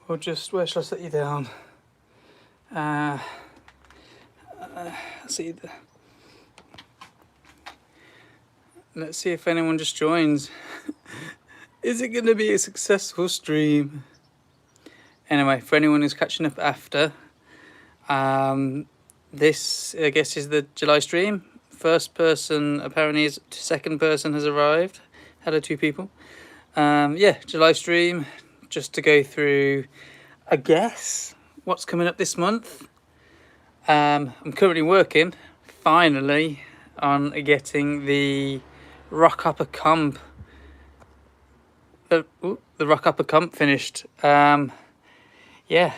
Or just, where shall I set you down? Let's see if anyone just joins. Is it going to be a successful stream? Anyway, for anyone who's catching up after, this, I guess, is the July stream. First person, apparently, second person has arrived. Hello, two people. Yeah, July stream, just to go through, I guess, what's coming up this month. I'm currently working, finally, on getting the Rock Upper Comp. The Rock Upper Comp finished. Yeah,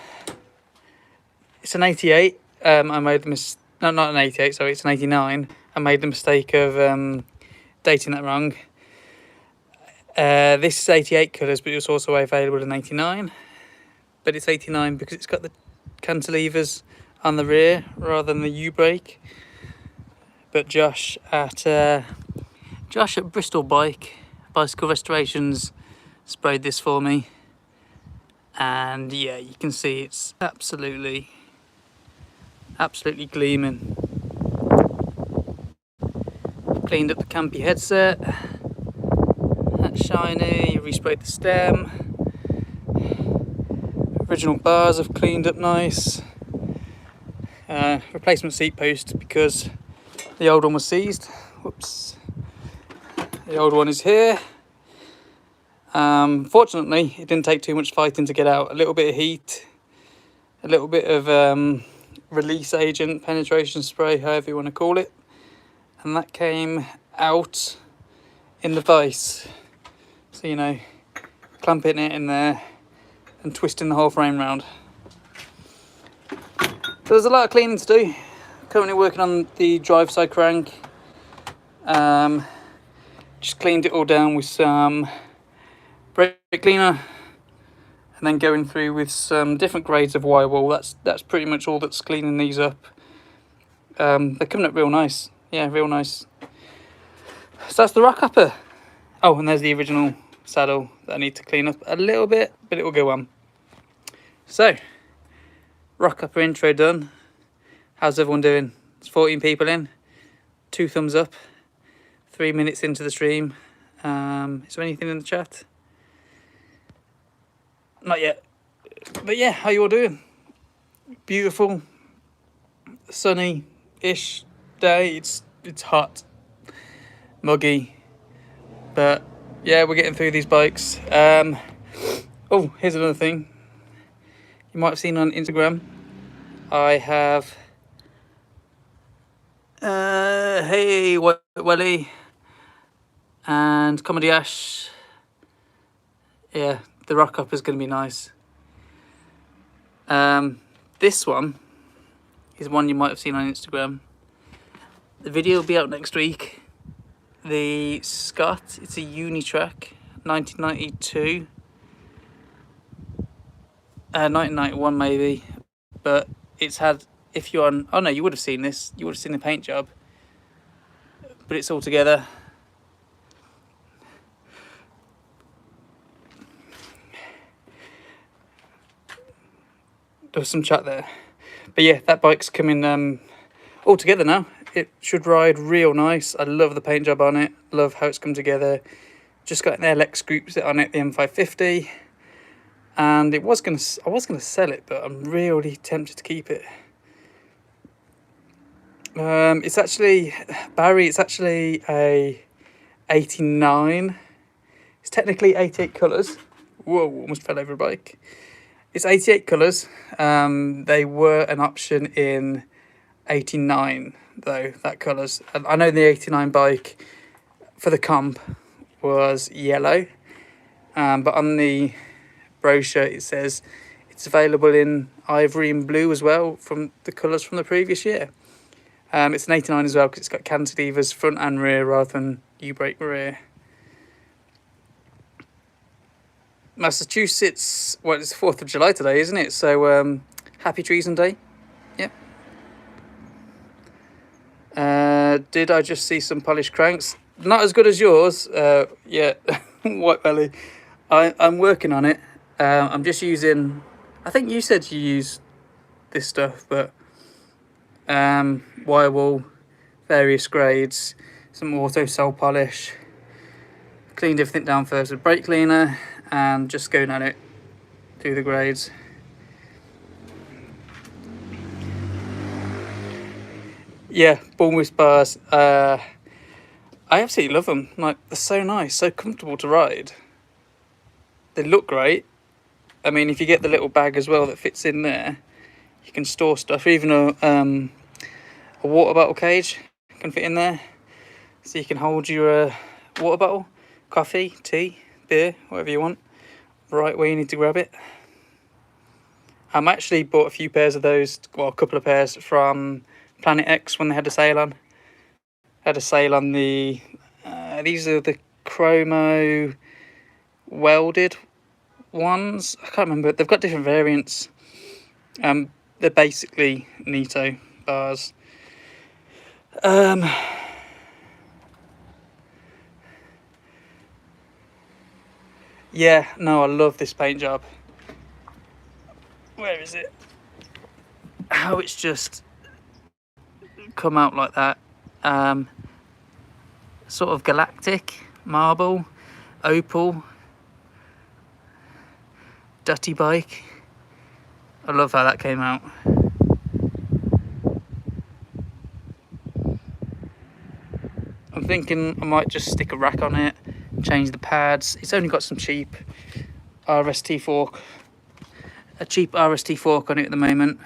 it's an 88. I made the no, not an 88. Sorry, it's an 89. I made the mistake of dating that wrong. This is 88 colours, but it's also available in 89. But it's 89 because it's got the cantilevers on the rear rather than the U-brake. But Josh at Bristol.Bike Bicycle Restorations sprayed this for me, and yeah, you can see it's absolutely gleaming. Cleaned up the campy headset, that's shiny. Resprayed the stem. Original bars have cleaned up nice. Replacement seat post because the old one was seized. Whoops. The old one is here. Fortunately, it didn't take too much fighting to get out. A little bit of heat, a little bit of release agent, penetration spray, however you want to call it, and that came out in the vise. So, you know, clamping it in there and twisting the whole frame round. So there's a lot of cleaning to do. Currently working on the drive side crank. Just cleaned it all down with some brake cleaner, and then going through with some different grades of wire wool. That's pretty much all that's cleaning these up. They're coming up real nice. Yeah, real nice. So that's the Rock Upper. Oh, and there's the original saddle that I need to clean up a little bit, but it will go on. So, Rock Upper intro done. How's everyone doing? It's 14 people in. 2 thumbs up. 3 minutes into the stream. Is there anything in the chat? Not yet. But yeah, how you all doing? Beautiful, sunny-ish day. It's hot, muggy, but yeah, we're getting through these bikes. Oh, here's another thing you might have seen on Instagram. I have hey Welly and Comedy Ash. Yeah, the Rock Up is going to be nice. This one is one you might have seen on Instagram. The video will be out next week. The Scott, it's a Unitrack, 1992. 1991 maybe, but it's had, if you're on, oh no, you would have seen this, you would have seen the paint job, but it's all together. There was some chat there, but yeah, that bike's coming all together now. It should ride real nice. I love the paint job on it, love how it's come together. Just got an LX group set on it, the M550. And I was gonna sell it, but I'm really tempted to keep it. It's actually, Barry, it's actually a 89. It's technically 88 colours. Whoa, almost fell over a bike. It's 88 colours. They were an option in 89 though, that colours. I know the 89 bike for the comp was yellow, but on the brochure it says it's available in ivory and blue as well, from the colours from the previous year. It's an 89 as well because it's got cantilevers front and rear rather than U-brake rear. Massachusetts, well, it's the 4th of July today, isn't it? So happy Treason Day. Yep. did I just see some polished cranks? Not as good as yours. Yeah, white belly. I'm working on it. I'm just using, I think you said you use this stuff, but wire wool, various grades, some auto sole polish. Cleaned everything down first with brake cleaner and just going at it through the grades. Yeah, Bournemouth bars. I absolutely love them. Like, they're so nice, so comfortable to ride. They look great. I mean, if you get the little bag as well that fits in there, you can store stuff. Even a water bottle cage can fit in there, so you can hold your water bottle, coffee, tea, beer, whatever you want, right where you need to grab it. Actually bought a few pairs of those, well, a couple of pairs from Planet X when they had a sale on. Had a sale on the these are the chromo welded ones. I can't remember. They've got different variants. They're basically Nito bars. Yeah, no, I love this paint job. Where is it? How it's just come out like that. Sort of galactic, marble, opal, dirty bike. I love how that came out. I'm thinking I might just stick a rack on it, change the pads. It's only got some cheap RST fork, a cheap RST fork on it at the moment.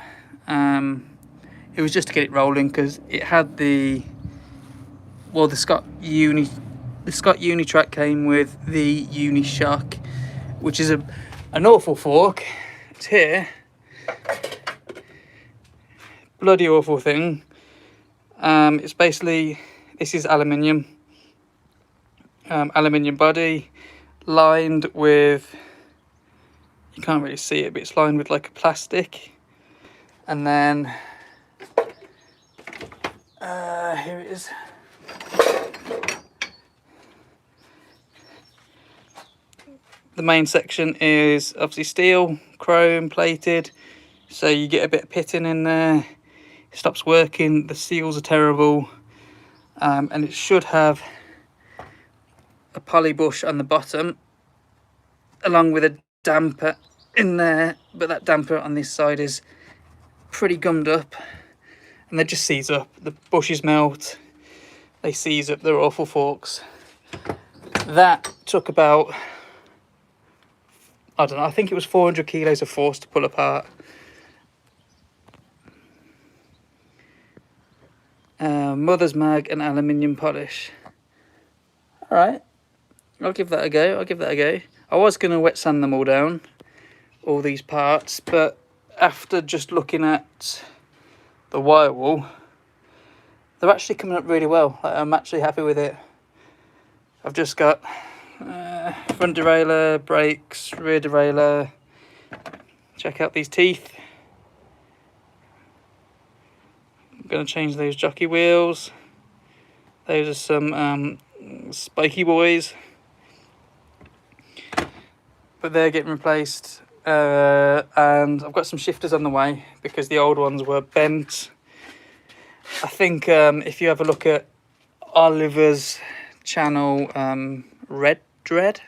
It was just to get it rolling because it had the Scott Uni Track came with the Uni Shock, which is an awful fork. It's here, bloody awful thing. It's basically, this is aluminium body, lined with, you can't really see it, but it's lined with like a plastic, and then here it is. The main section is obviously steel, chrome plated, so you get a bit of pitting in there. It stops working, the seals are terrible, and it should have a poly bush on the bottom along with a damper in there, but that damper on this side is pretty gummed up and they just seize up. The bushes melt, they seize up, they're awful forks. That took about, I don't know, I think it was 400 kilos of force to pull apart. Mother's mag and aluminium polish. All right, I'll give that a go. I was going to wet sand them all down, all these parts, but after just looking at the wire wool, they're actually coming up really well. I'm actually happy with it. I've just got front derailleur, brakes, rear derailleur. Check out these teeth. I'm going to change those jockey wheels. Those are some spiky boys, but they're getting replaced. And I've got some shifters on the way because the old ones were bent. I think if you have a look at Oliver's channel, Red Dread,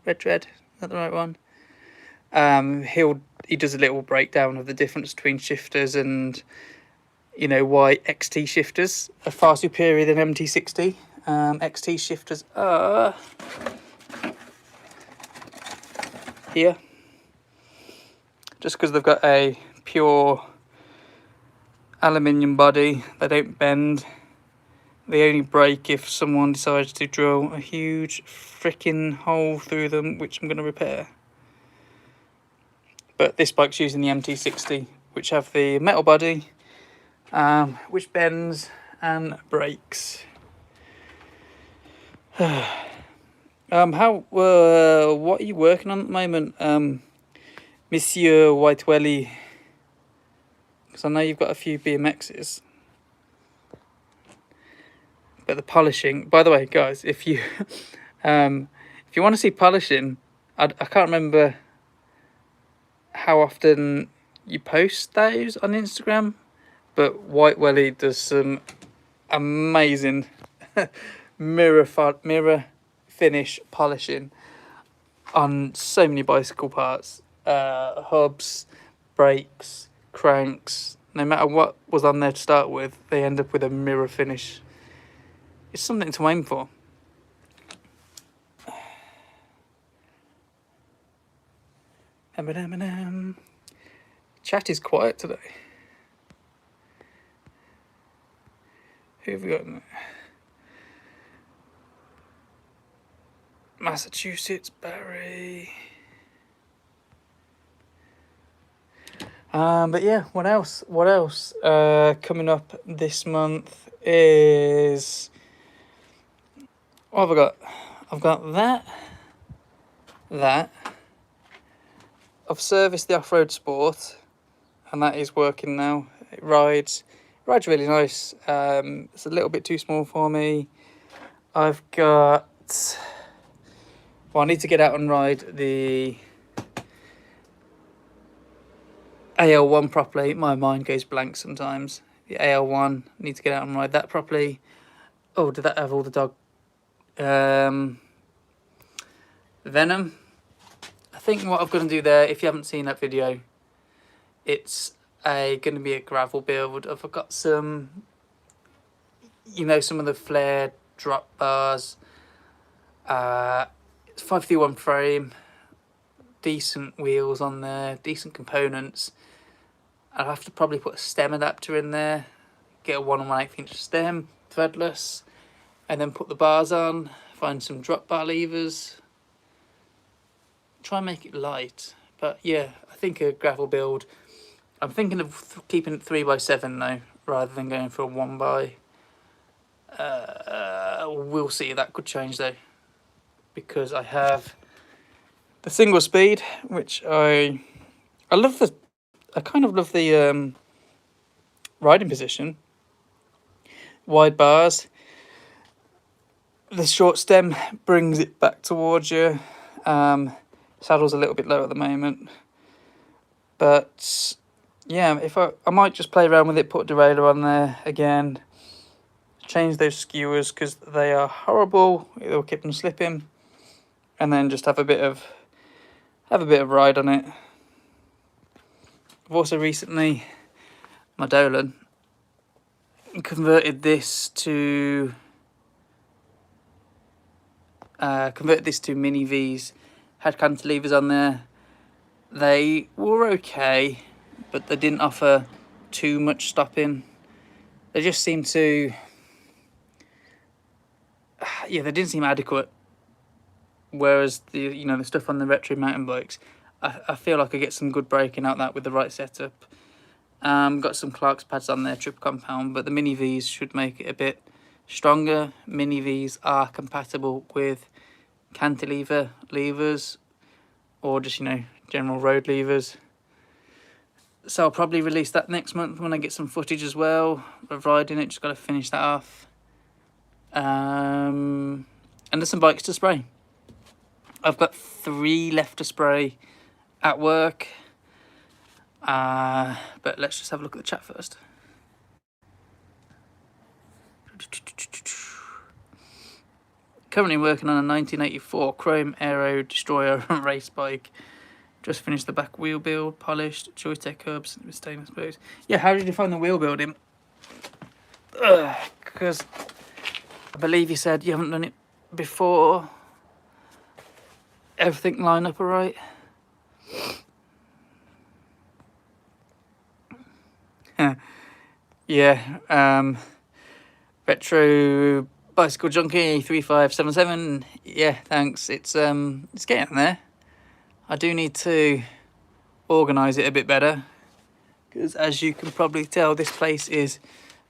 is that the right one? He does a little breakdown of the difference between shifters and, you know, why XT shifters are far superior than MT60. XT shifters are here, just because they've got a pure aluminium body. They don't bend. They only break if someone decides to drill a huge freaking hole through them, which I'm going to repair. But this bike's using the MT60, which have the metal body, which bends and breaks. What are you working on at the moment, Monsieur Whitewelly? Because I know you've got a few BMXs. But the polishing, by the way, guys, if you if you want to see polishing, I can't remember how often you post those on Instagram, but White Welly does some amazing mirror finish polishing on so many bicycle parts, hubs, brakes, cranks. No matter what was on there to start with, they end up with a mirror finish. It's something to aim for. Chat is quiet today. Who have we got in there? Massachusetts, Barry. But yeah, what else? What else? Coming up this month is... What have I got? I've got that. I've serviced the off-road Sport, and that is working now. It rides really nice. It's a little bit too small for me. I've got... Well, I need to get out and ride the AL1 properly. My mind goes blank sometimes. The AL1, need to get out and ride that properly. Oh, did that have all the dog... Venom? I think what I'm going to do there, if you haven't seen that video, it's going to be a gravel build. I've got some, you know, some of the flared drop bars. It's 531 frame, decent wheels on there, decent components. I'll have to probably put a stem adapter in there, get a 1 1/8 inch stem, threadless, and then put the bars on, find some drop bar levers, try and make it light. But yeah, I think a gravel build. I'm thinking of keeping it 3x7 though, rather than going for a 1x. We'll see, that could change though, because I have the single speed, which I love the, I kind of love the riding position. Wide bars. The short stem brings it back towards you. Saddle's a little bit low at the moment, but yeah, if I might just play around with it, put a derailleur on there again, change those skewers because they are horrible. It'll keep them slipping, and then just have a bit of ride on it. I've also recently, my Dolan, converted this to mini V's. Had cantilevers on there. They were okay, but they didn't offer too much stopping. They just seemed to, yeah, they didn't seem adequate. Whereas the the stuff on the retro mountain bikes, I feel like I get some good braking out that with the right setup. Got some Clark's pads on there, trip compound, but the mini V's should make it a bit stronger. Mini V's are compatible with cantilever levers, or just general road levers. So I'll probably release that next month when I get some footage as well of riding it. Just got to finish that off. And there's some bikes to spray. I've got 3 left to spray at work. But let's just have a look at the chat first. Currently working on a 1984 Chrome Aero Destroyer race bike. Just finished the back wheel build, polished, Joytech hubs with stainless boots. Yeah, how did you find the wheel building? Because I believe you said you haven't done it before. Everything line up alright? Yeah, Retro Bicycle Junkie 3577. Yeah, thanks. It's getting there. I do need to organise it a bit better, because as you can probably tell, this place is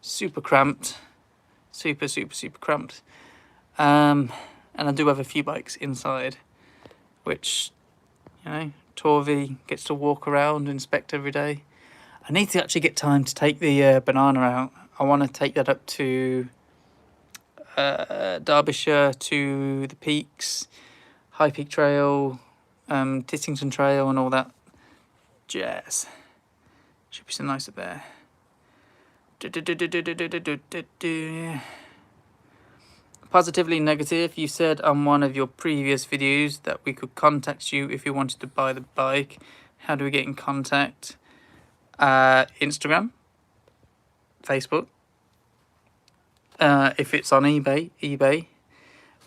super cramped. Super cramped. And I do have a few bikes inside, which, Torvi gets to walk around, inspect every day. I need to actually get time to take the banana out. I want to take that up to Derbyshire to the peaks, High Peak Trail, Tittington Trail and all that jazz. Should be so nice up there. Positively negative, you said on one of your previous videos that we could contact you if you wanted to buy the bike. How do we get in contact? Instagram, Facebook, if it's on eBay.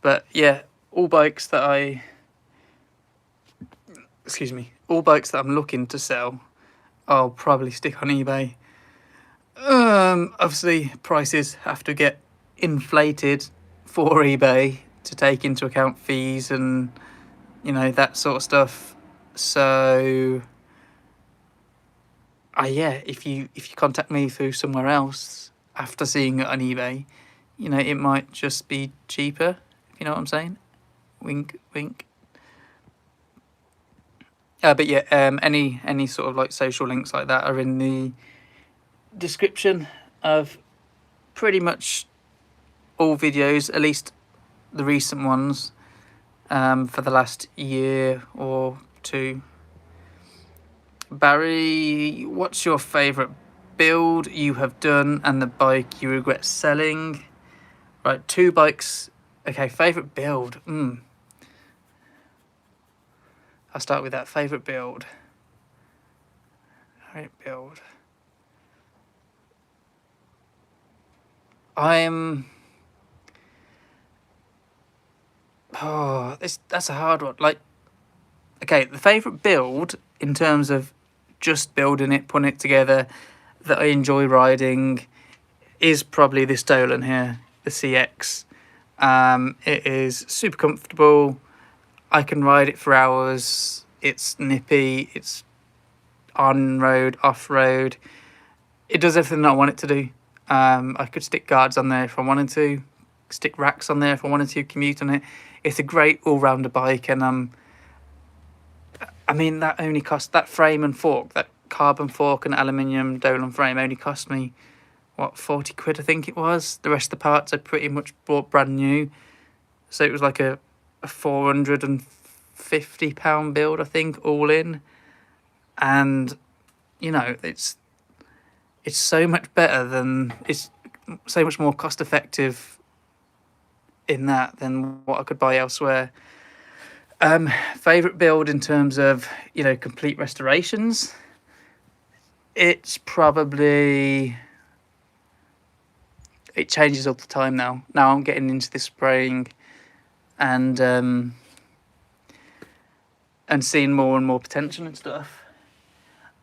But yeah, all bikes that I'm looking to sell, I'll probably stick on eBay. Obviously prices have to get inflated for eBay to take into account fees and, you know, that sort of stuff. So yeah, if you contact me through somewhere else after seeing it on eBay, you know, it might just be cheaper, if you know what I'm saying. Wink wink. But yeah, any sort of like social links like that are in the description of pretty much all videos, at least the recent ones, for the last year or two. Barry, what's your favourite build you have done and the bike you regret selling? Right, 2 bikes. Okay, favourite build. I'll start with that. Favourite build. That's a hard one. Like, okay, the favourite build in terms of just building it, putting it together, that I enjoy riding, is probably this Dolan here, the CX. It is super comfortable. I can ride it for hours. It's nippy. It's on road, off road. It does everything that I want it to do. I could stick guards on there if I wanted to, stick racks on there if I wanted to, commute on it. It's a great all-rounder bike, and I mean, that only cost, that frame and fork, that carbon fork and aluminium Dolan frame only cost me, what, 40 quid I think it was. The rest of the parts I pretty much bought brand new. So it was like a £450 build, I think, all in. And, you know, it's so much better than, it's so much more cost effective in that than what I could buy elsewhere. Favourite build in terms of, you know, complete restorations, it's probably, it changes all the time now. Now I'm getting into this spraying and seeing more and more potential and stuff.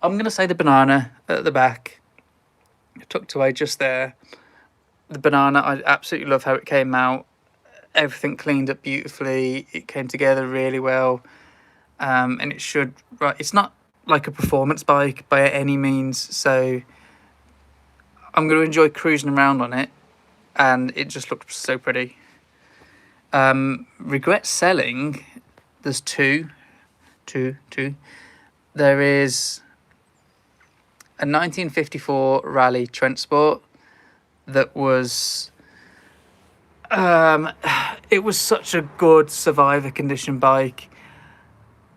I'm going to say the banana at the back, tucked away just there. The banana, I absolutely love how it came out. Everything cleaned up beautifully. It came together really well. And it should, right, it's not like a performance bike by any means, so I'm going to enjoy cruising around on it, and it just looked so pretty. Regret selling, there's two. There is a 1954 Rally Trent Sport that was, it was such a good survivor condition bike.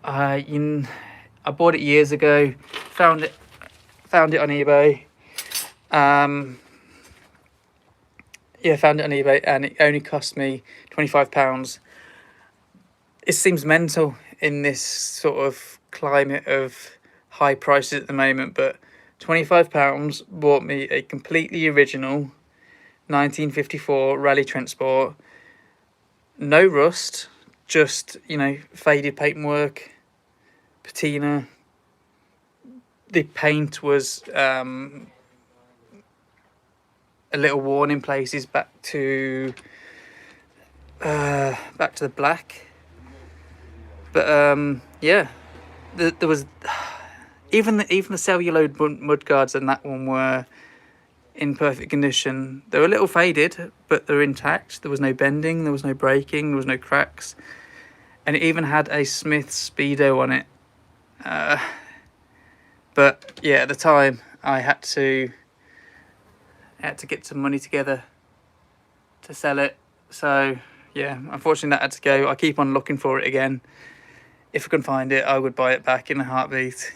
I bought it years ago, found it on eBay. Found it on eBay, and it only cost me £25. It seems mental in this sort of climate of high prices at the moment, but £25 bought me a completely original 1954 Rally Trent Sport. No rust, just, you know, faded paintwork, patina. The paint was a little worn in places back to the black. But yeah, there was even the celluloid mud guards and that one were in perfect condition. They were a little faded, but they're intact. There was no bending, there was no breaking, there was no cracks, and it even had a Smith Speedo on it. But yeah, at the time I had to get some money together to sell it, So yeah, unfortunately that had to go. I keep on looking for it again. If I can find it, I would buy it back in a heartbeat.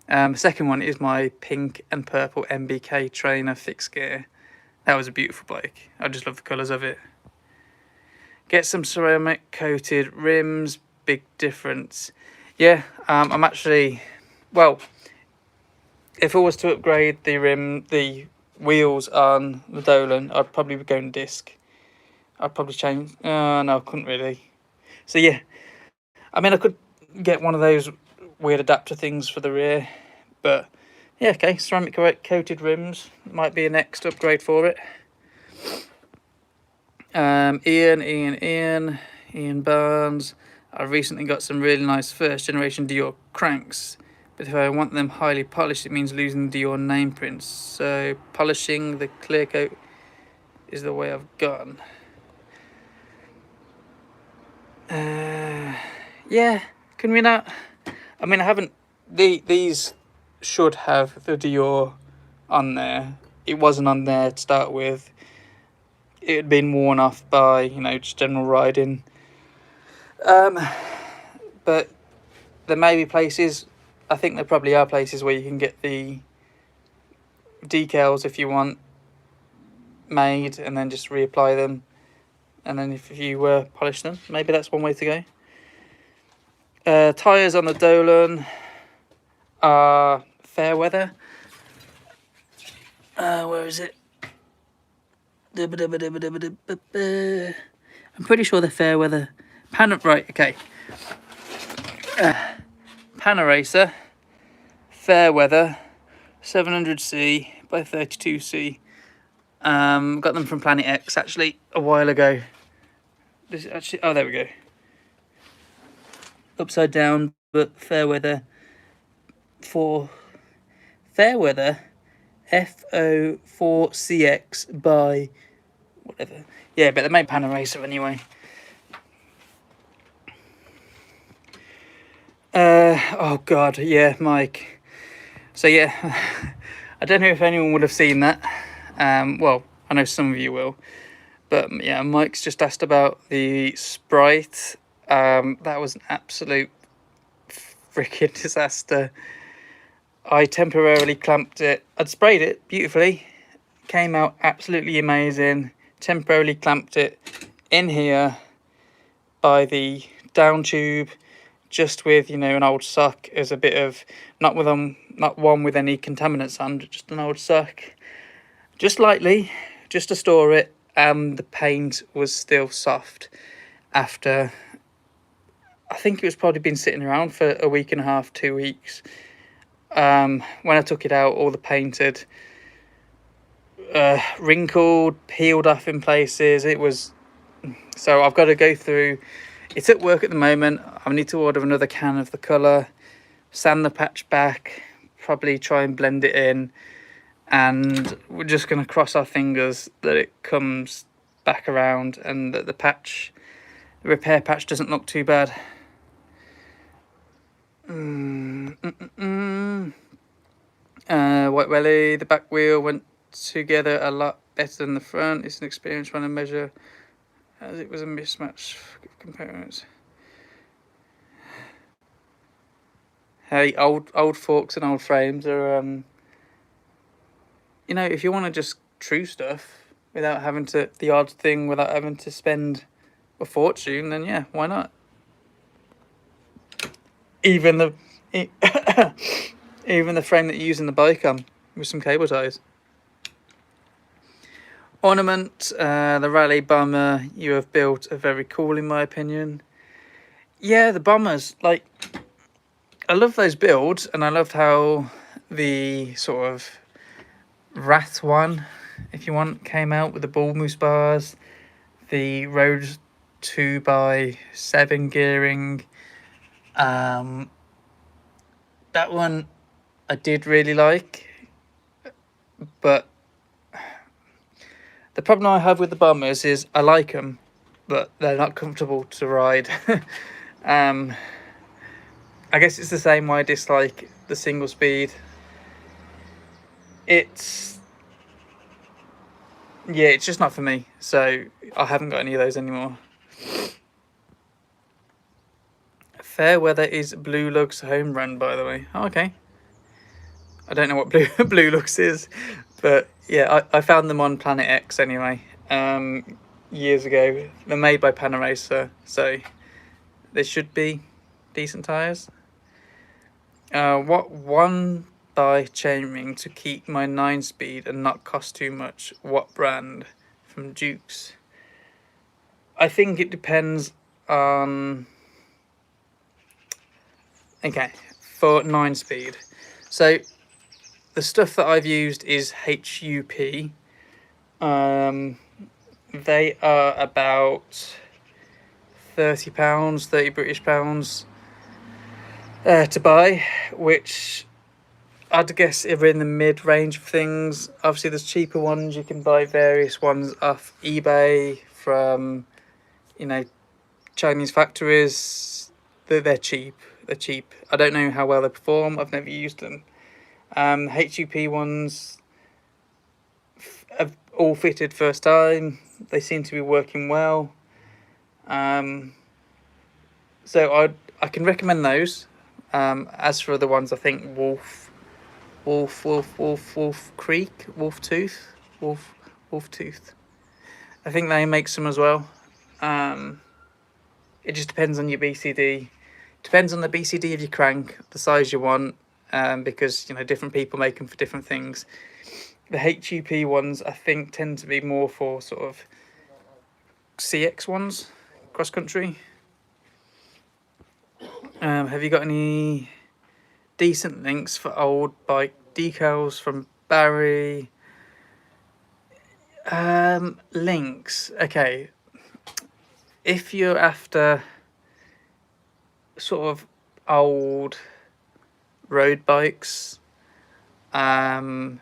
The second one is my pink and purple MBK Trainer fixed gear. That was a beautiful bike. I just love the colours of it. Get some ceramic coated rims, big difference. Yeah, I'm actually, well, if I was to upgrade the wheels on the Dolan, I'd probably be going disc. I'd probably change, no, I couldn't really. So yeah, I mean, I could get one of those weird adapter things for the rear, but yeah, okay, ceramic coated rims might be a next upgrade for it. Ian Barnes. I've recently got some really nice first generation Dior cranks, but if I want them highly polished, it means losing the Dior name prints. So polishing the clear coat is the way I've gone. Yeah, can we not? I mean, I haven't. These should have the Dior on there. It wasn't on there to start with. It had been worn off by, you know, just general riding. But there may be places, I think there probably are places where you can get the decals if you want made and then just reapply them. And then if you polish them, maybe that's one way to go. Tyres on the Dolan are fair weather. Where is it? I'm pretty sure they're fair weather. Right, okay. Panaracer, fair weather, 700C by 32C. Got them from Planet X actually a while ago. This is actually, oh, there we go. Upside down, but fair weather. For fair weather, FO4CX by whatever. Yeah, but they made Panaracer anyway. Oh god, yeah, Mike. So yeah, I don't know if anyone would have seen that. Well, I know some of you will, but yeah, Mike's just asked about the Sprite. That was an absolute freaking disaster. I temporarily clamped it. I'd sprayed it beautifully, came out absolutely amazing. Temporarily clamped it in here by the down tube, just with, you know, an old sock as a bit of, not one with any contaminants on, just an old sock, just lightly, just to store it. And the paint was still soft after, I think it was probably been sitting around for a week and a half, 2 weeks. When I took it out, all the paint had wrinkled, peeled off in places. It was, so I've got to go through. It's at work at the moment. I need to order another can of the colour, sand the patch back, probably try and blend it in, and we're just going to cross our fingers that it comes back around and that the repair patch doesn't look too bad. White Welly, the back wheel went together a lot better than the front. It's an experience trying to measure as it was a mismatch of components. Hey, old forks and old frames are, you know, if you want to just true stuff without having to, the odd thing without having to spend a fortune, then yeah, why not? Even the even the frame that you're using the bike on with some cable ties. Ornament, the Rally Bomber you have built are very cool in my opinion. Yeah, the Bombers, like, I love those builds, and I loved how the sort of Rat one, if you want, came out with the ball moose bars, the Road 2x7 gearing. That one I did really like, but the problem I have with the Bombers is I like them, but they're not comfortable to ride. I guess it's the same why I dislike the single speed. It's, Yeah, it's just not for me. So I haven't got any of those anymore. Fair Weather is Blue Lug's home run, by the way. Oh, okay. I don't know what Blue Lux is, but yeah, I found them on Planet X anyway, years ago. They're made by Panaracer, so they should be decent tyres. What one by chaining to keep my 9-speed and not cost too much? What brand? From Dukes. I think it depends on... Okay, for 9-speed. So the stuff that I've used is HUP. They are about £30, 30 British pounds to buy, which I'd guess are in the mid range of things. Obviously, there's cheaper ones. You can buy various ones off eBay from, you know, Chinese factories. They're cheap. They're cheap. I don't know how well they perform. I've never used them. HUP ones have all fitted first time. They seem to be working well. So I can recommend those. As for other ones, I think Wolf Creek, Wolf Tooth. I think they make some as well. It just depends on your BCD. Depends on the BCD of your crank, the size you want, because you know different people make them for different things. The HUP ones I think tend to be more for sort of CX ones, cross country. Have you got any decent links for old bike decals from Barry? Links. Okay. If you're after sort of old road bikes, town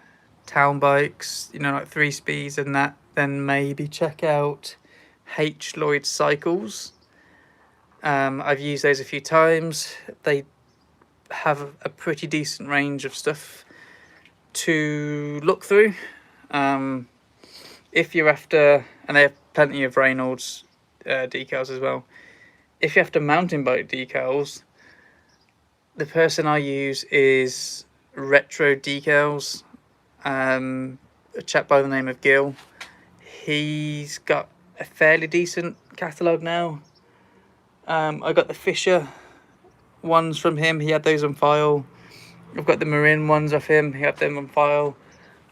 bikes, you know, like 3-speeds and that, then maybe check out H. Lloyd Cycles. I've used those a few times. They have a pretty decent range of stuff to look through. If you're after, and they have plenty of Reynolds decals as well. If you're after mountain bike decals, the person I use is Retro Decals. A chap by the name of Gil. He's got a fairly decent catalogue now. I got the Fisher ones from him. He had those on file. I've got the Marin ones off him. He had them on file.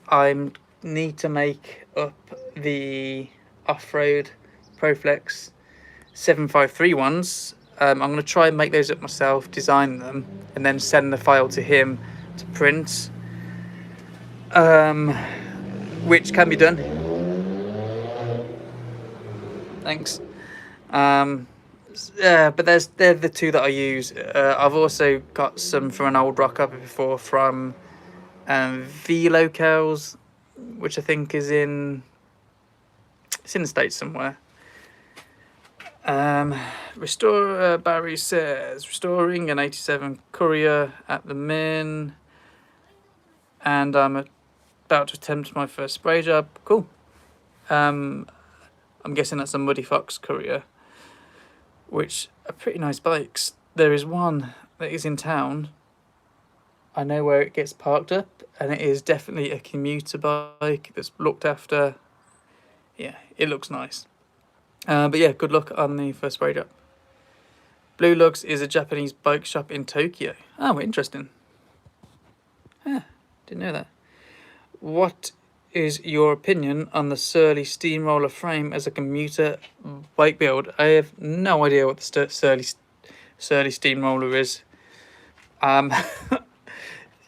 I need to make up the off-road Proflex 753 ones. I'm going to try and make those up myself, design them, and then send the file to him to print, which can be done. Thanks. But they're the two that I use. I've also got some from an old rock up before from V-Locales, which I think is in the States somewhere. Barry says restoring an 87 Courier at the Min, and I'm about to attempt my first spray job. Cool. I'm guessing that's a Muddy Fox Courier, which are pretty nice bikes. There is one that is in town. I know where it gets parked up, and it is definitely a commuter bike that's looked after. Yeah, it looks nice. But yeah, good luck on the first spray job. Blue Lugs is a Japanese bike shop in Tokyo. Oh, interesting. Yeah, didn't know that. What is your opinion on the Surly Steamroller frame as a commuter bike build? I have no idea what the Surly Steamroller is.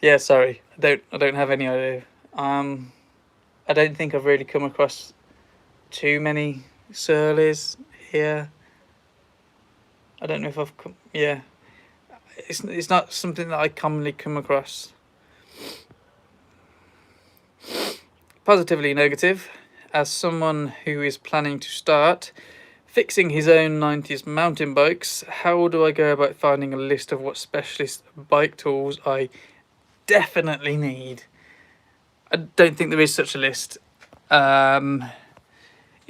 Yeah, sorry, I don't have any idea. I don't think I've really come across too many Surleys here. I don't know if I've come. Yeah, it's not something that I commonly come across. Positively negative. As someone who is planning to start fixing his own 90s mountain bikes, how do I go about finding a list of what specialist bike tools I definitely need? I don't think there is such a list.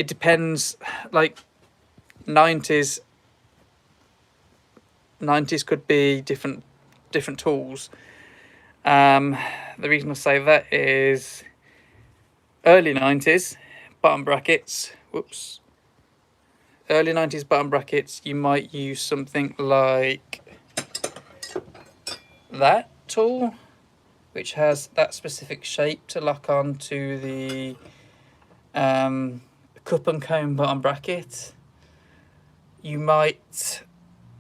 it depends. Like 90s could be different tools. The reason I say that is early 90s button brackets. Whoops. Early 90s button brackets, you might use something like that tool, which has that specific shape to lock on to the cup and cone button bracket. You might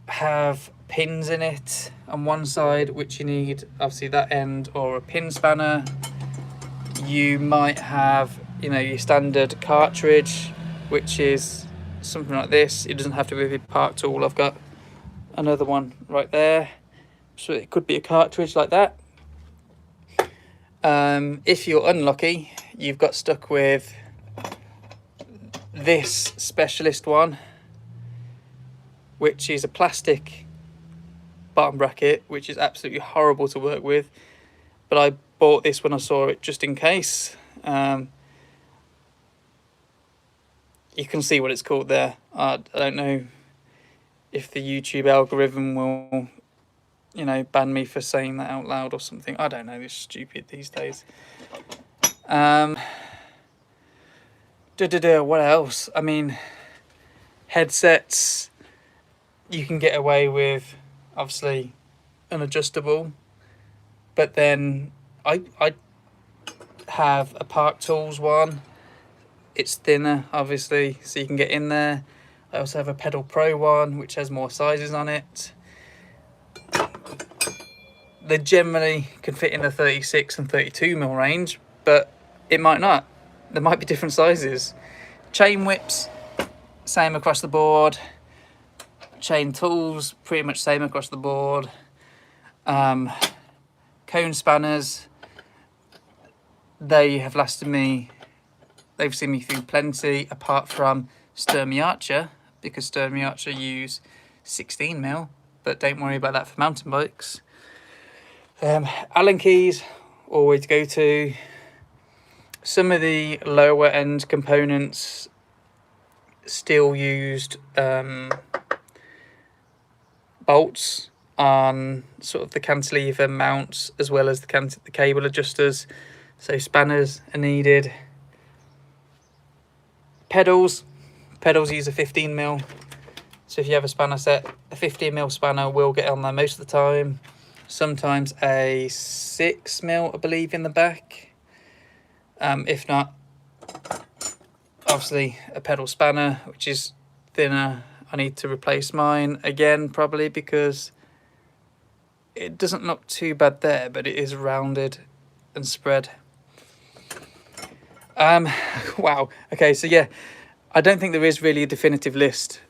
have pins in it on one side, which you need obviously that end or a pin spanner. You might have, you know, your standard cartridge, which is something like this. It doesn't have to be a part tool. I've got another one right there, so it could be a cartridge like that. If you're unlucky, you've got stuck with this specialist one, which is a plastic bottom bracket, which is absolutely horrible to work with, but I bought this when I saw it just in case. You can see what it's called there. I don't know if the YouTube algorithm will, you know, ban me for saying that out loud or something. I don't know, it's stupid these days. What else? I mean, headsets, you can get away with obviously an adjustable, but then I have a Park Tools one. It's thinner obviously, so you can get in there. I also have a Pedal Pro one, which has more sizes on it. They generally can fit in the 36 and 32mm range, but it might not. There might be different sizes. Chain whips, same across the board. Chain tools, pretty much same across the board. Cone spanners, they have lasted me, they've seen me through plenty, apart from Sturmey Archer, because Sturmey Archer use 16mm, but don't worry about that for mountain bikes. Allen keys, always go to. Some of the lower end components still used bolts on sort of the cantilever mounts, as well as the cable adjusters, so spanners are needed. Pedals use a 15mm, so if you have a spanner set, a 15mm spanner will get on there most of the time. Sometimes a 6mm, I believe, in the back. If not, obviously a pedal spanner, which is thinner. I need to replace mine again, probably, because it doesn't look too bad there, but it is rounded and spread. Wow. Okay, so yeah, I don't think there is really a definitive list,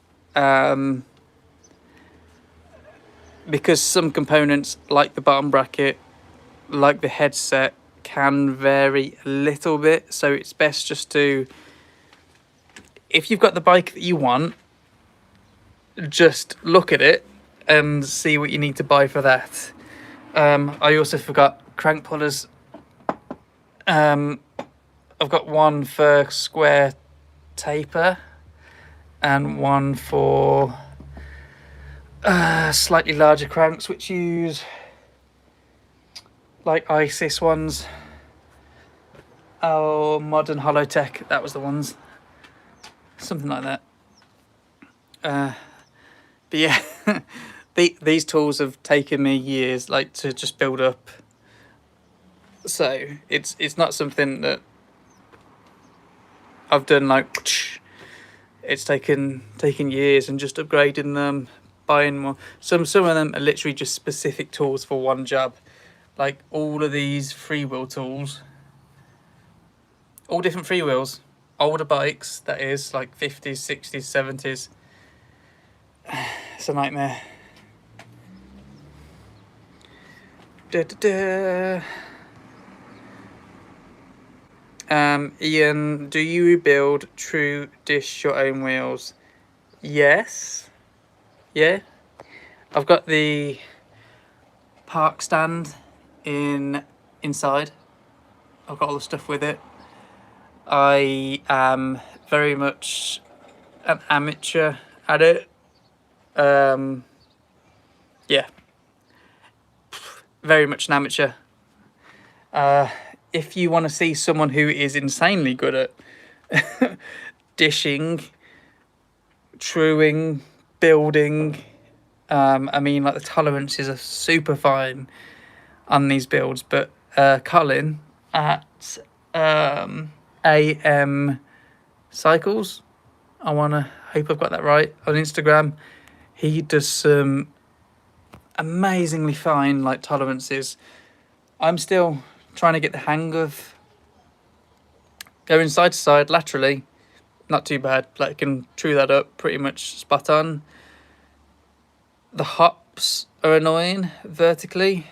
because some components, like the bottom bracket, like the headset, can vary a little bit. So it's best just to, if you've got the bike that you want, just look at it and see what you need to buy for that. I also forgot crank pullers. I've got one for square taper and one for slightly larger cranks, which use like ISIS ones. Oh, Modern Holotech, that was the ones. Something like that. But yeah, these tools have taken me years, like, to just build up. So it's not something that I've done like. It's taken years, and just upgrading them, buying more. Some of them are literally just specific tools for one job. Like all of these freewheel tools, all different freewheels, older bikes, that is, like 50s, 60s, 70s. It's a nightmare. Ian, do you build true dish your own wheels? Yes. Yeah. I've got the park stand inside. I've got all the stuff with it. I am very much an amateur at it. Yeah, very much an amateur. If you want to see someone who is insanely good at dishing, truing, building, I mean, like the tolerances are super fine on these builds, but Colin at AM Cycles, I hope I've got that right, on Instagram, he does some amazingly fine like tolerances. I'm still trying to get the hang of going side to side laterally. Not too bad, like I can true that up pretty much spot on. The hops are annoying vertically.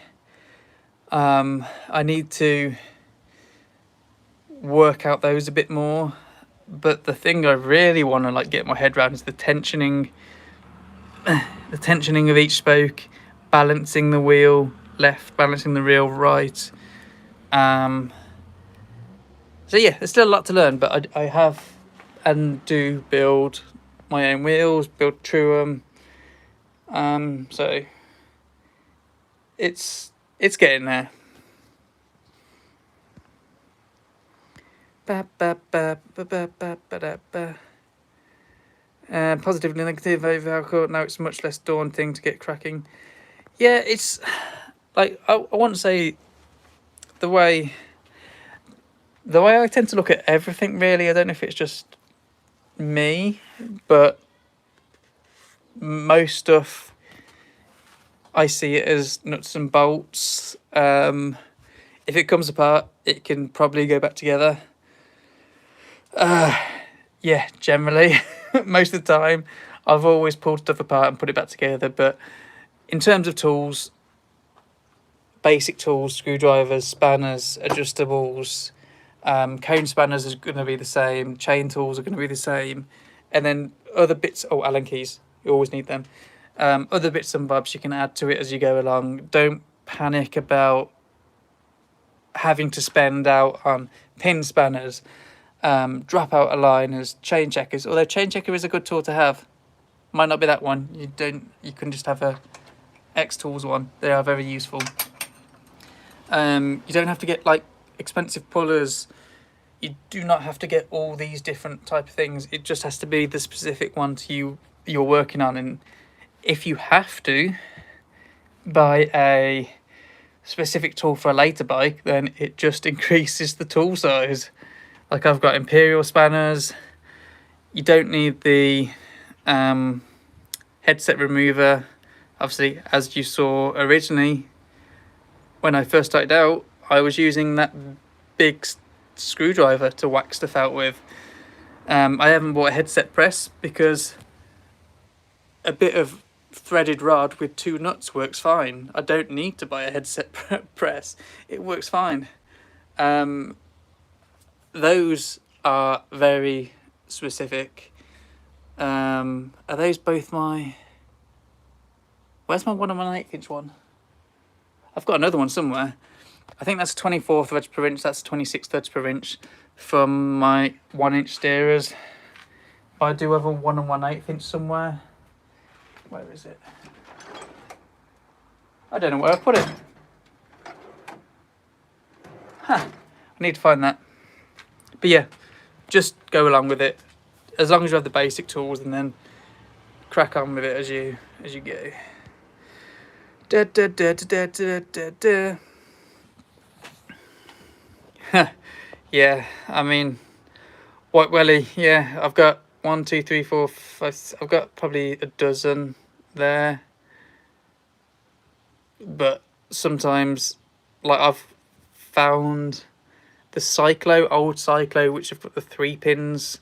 I need to work out those a bit more, but the thing I really want to like get my head around is the tensioning of each spoke, balancing the wheel left, balancing the wheel right. So yeah, there's still a lot to learn, but I have and do build my own wheels, build true them. So it's getting there. Positive and negative over. Now it's much less daunting to get cracking. Yeah, it's like I want to say the way I tend to look at everything. Really, I don't know if it's just me, but most stuff I see it as nuts and bolts. If it comes apart, it can probably go back together. Yeah, generally, most of the time, I've always pulled stuff apart and put it back together. But in terms of tools, basic tools, screwdrivers, spanners, adjustables, cone spanners is going to be the same, chain tools are going to be the same, and then other bits, Allen keys, you always need them. Other bits and bobs you can add to it as you go along. Don't panic about having to spend out on pin spanners, dropout aligners, chain checkers. Although chain checker is a good tool to have, might not be that one. You can just have a X Tools one. They are very useful. You don't have to get like expensive pullers. You do not have to get all these different type of things. It just has to be the specific one you're working on. And if you have to buy a specific tool for a later bike, then it just increases the tool size. Like I've got imperial spanners. You don't need the headset remover. Obviously, as you saw originally, when I first started out, I was using that big screwdriver to whack stuff out with. I haven't bought a headset press because a bit of threaded rod with 2 nuts works fine. I don't need to buy a headset press. It works fine. Those are very specific. Are those both my... Where's my 1 1/8 inch one? I've got another one somewhere. I think that's 24 threads per inch. That's 26 threads per inch from my 1 inch steerers. But I do have a 1 1/8 inch somewhere. Where is it? I don't know where I put it. I need to find that. But yeah, just go along with it. As long as you have the basic tools, and then crack on with it as you go. Da, da, da, da, da, da, da. Yeah, I mean, White Welly, yeah, I've got 1, 2, 3, 4, 5, I've got probably a dozen there. But sometimes, like I've found the old Cyclo, which have put the 3 pins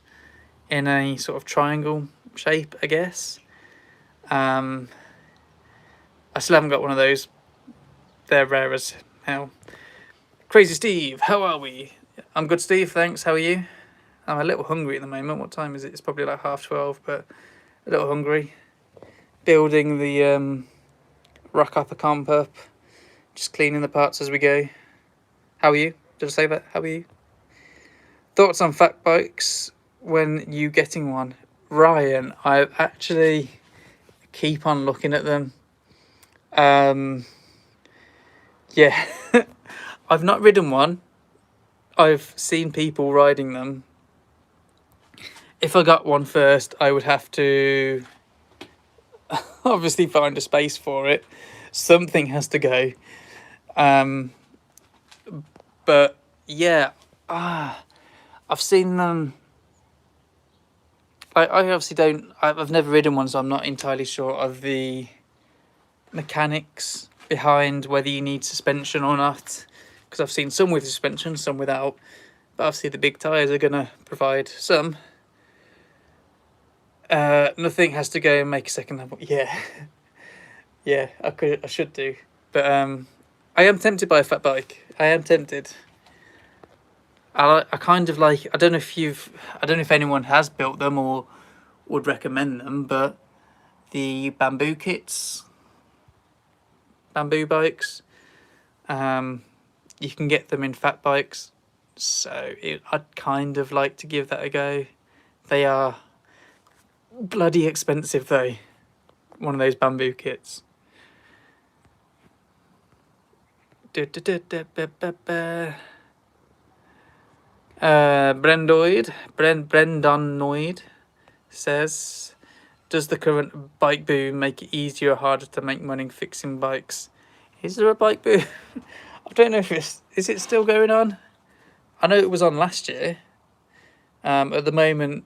in a sort of triangle shape, I guess. I still haven't got one of those. They're rare as hell. Crazy Steve, how are we? I'm good, Steve, thanks. How are you? I'm a little hungry at the moment. What time is it? It's probably like 12:30, but a little hungry. Building the rock upper comp up. Just cleaning the parts as we go. How are you? Did I say that? How are you? Thoughts on fat bikes when you getting one? Ryan, I actually keep on looking at them. Yeah, I've not ridden one. I've seen people riding them. If I got one first, I would have to obviously find a space for it. Something has to go. But yeah, I've seen them. I obviously don't. I've never ridden one, so I'm not entirely sure of the mechanics behind whether you need suspension or not. Because I've seen some with suspension, some without. But obviously the big tyres are gonna provide some. Nothing has to go and make a second level. Yeah, yeah. I should do. But I am tempted by a fat bike. I am tempted. I kind of like. I don't know if anyone has built them or would recommend them, but the bamboo kits, bamboo bikes, you can get them in fat bikes. So I'd kind of like to give that a go. They are bloody expensive though. One of those bamboo kits. Brendonoid says, does the current bike boom make it easier or harder to make money fixing bikes? Is there a bike boom? I don't know if is it still going on? I know it was on last year. At the moment,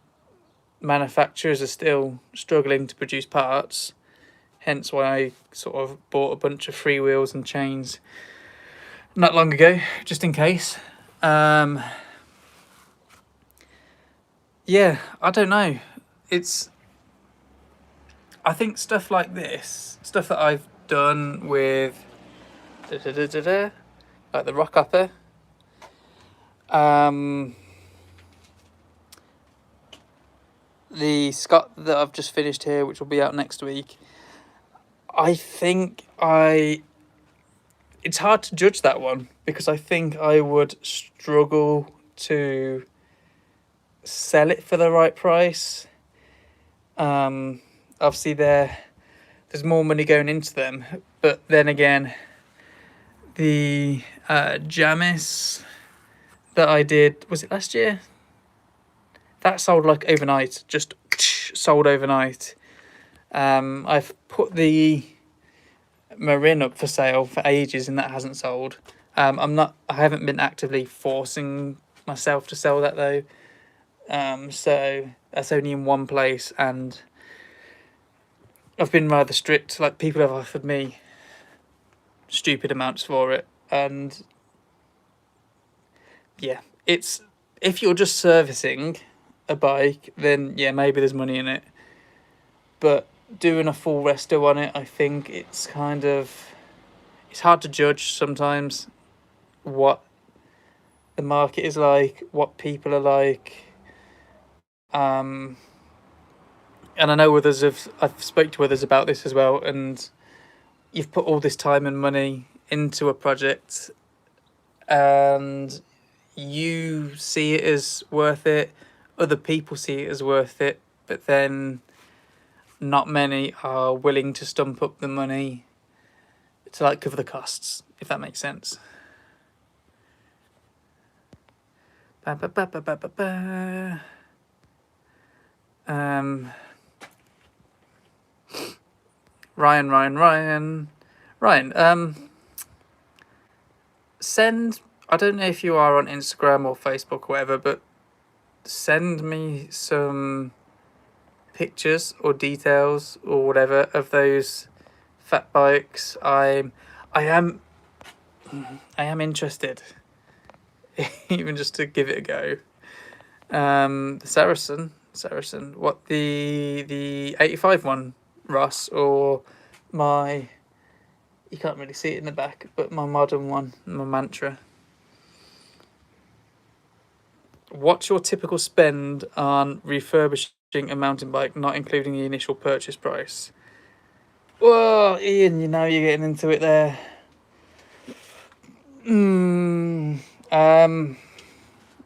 manufacturers are still struggling to produce parts, hence why I sort of bought a bunch of freewheels and chains not long ago, just in case. Yeah, I don't know. I think stuff like this, stuff that I've done with like the rock upper, the Scott that I've just finished here, which will be out next week. I think it's hard to judge that one because I think I would struggle to sell it for the right price. Obviously there's more money going into them, but then again, the Jamis that I did, was it last year? That sold like overnight, just sold overnight. I've put the Marin up for sale for ages and that hasn't sold. I haven't been actively forcing myself to sell that though. So that's only in one place and I've been rather strict. Like, people have offered me stupid amounts for it, and yeah, it's, if you're just servicing a bike, then yeah, maybe there's money in it, but doing a full resto on it, I think it's hard to judge sometimes what the market is like, what people are like. And I know I've spoke to others about this as well, and you've put all this time and money into a project and you see it as worth it, other people see it as worth it, but then not many are willing to stump up the money to like cover the costs, if that makes sense. Ryan, send, I don't know if you are on Instagram or Facebook or whatever, but send me some pictures or details or whatever of those fat bikes. I am interested, even just to give it a go. The Saracen, what, the 85 one, Ross, or my, you can't really see it in the back, but my modern one, my Mantra. What's your typical spend on refurbishing a mountain bike, not including the initial purchase price? Whoa, Ian, you're getting into it there.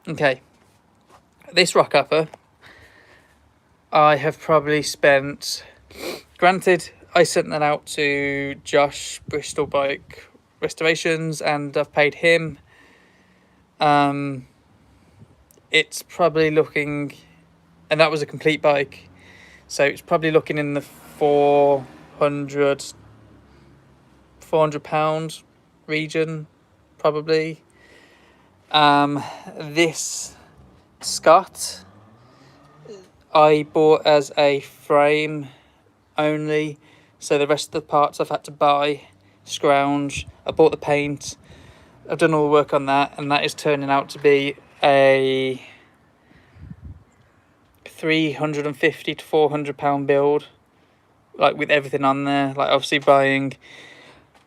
Okay. this rock upper, I have probably spent, granted, I sent that out to Josh, Spray.Bike Restorations, and I've paid him. It's probably looking, and that was a complete bike, so it's probably looking in the 400 £400 region, probably. This Scott I bought as a frame only, so the rest of the parts I've had to buy, scrounge. I bought the paint, I've done all the work on that, and that is turning out to be a £350 to £400 build, like with everything on there. Like obviously buying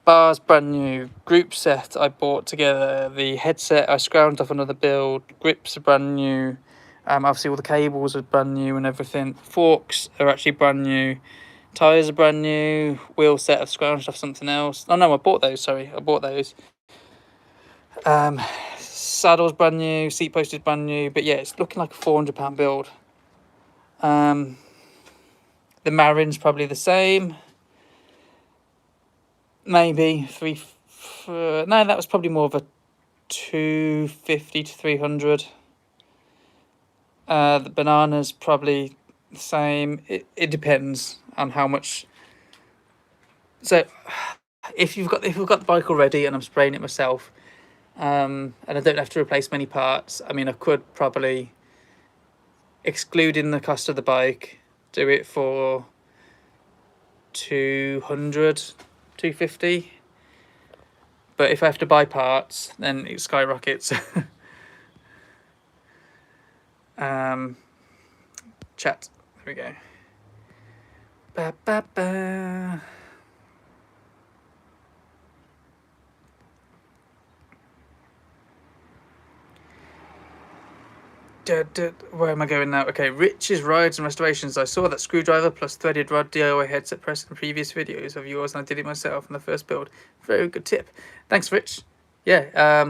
bars brand new, group set I bought together, the headset I scrounged off another build, grips are brand new, obviously all the cables are brand new and everything, forks are actually brand new, tyres are brand new, wheel set I've scrounged off something else. Oh no, I bought those. Saddle's brand new, seat post is brand new, but yeah, it's looking like a £400 build. The Marin's probably the same. Maybe no, that was probably more of a 250 to 300. The Banana's probably the same. It depends on how much. So if we've got the bike already and I'm spraying it myself, and I don't have to replace many parts, I mean, I could probably, excluding the cost of the bike, do it for 200, 250. But if I have to buy parts, then it skyrockets. Chat. There we go. Ba, ba, ba. Where am I going now? Okay, Rich's Rides and Restorations. I saw that screwdriver plus threaded rod DIY headset press in previous videos of yours, and I did it myself on the first build. Very good tip. Thanks, Rich. Yeah,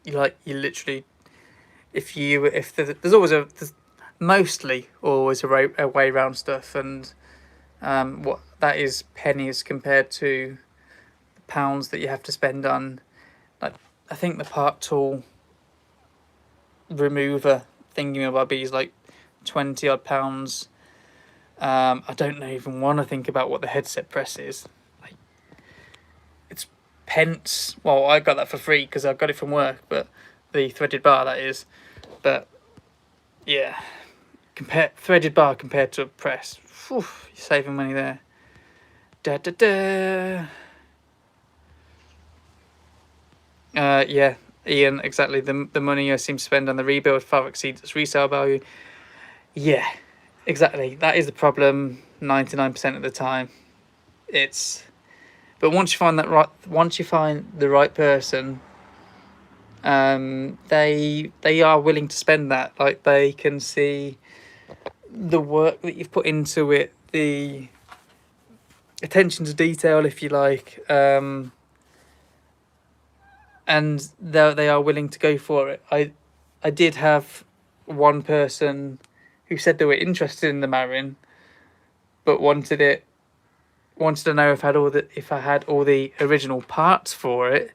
you literally, there's mostly always a way around stuff, and what that is pennies compared to the pounds that you have to spend on, like, I think the part tool remover thingy is like 20 odd pounds. I don't even want to think about what the headset press is. Like, it's pence. Well, I got that for free because I got it from work, but the threaded bar, that is. But yeah, threaded bar compared to a press, you're saving money there. Yeah, Ian, exactly. The money I seem to spend on the rebuild far exceeds its resale value. Yeah, exactly. That is the problem 99% of the time. But once you find the right person, they are willing to spend that. Like, they can see the work that you've put into it, the attention to detail, if you like, and they are willing to go for it. I did have one person who said they were interested in the Marin, but wanted to know if I had all the original parts for it,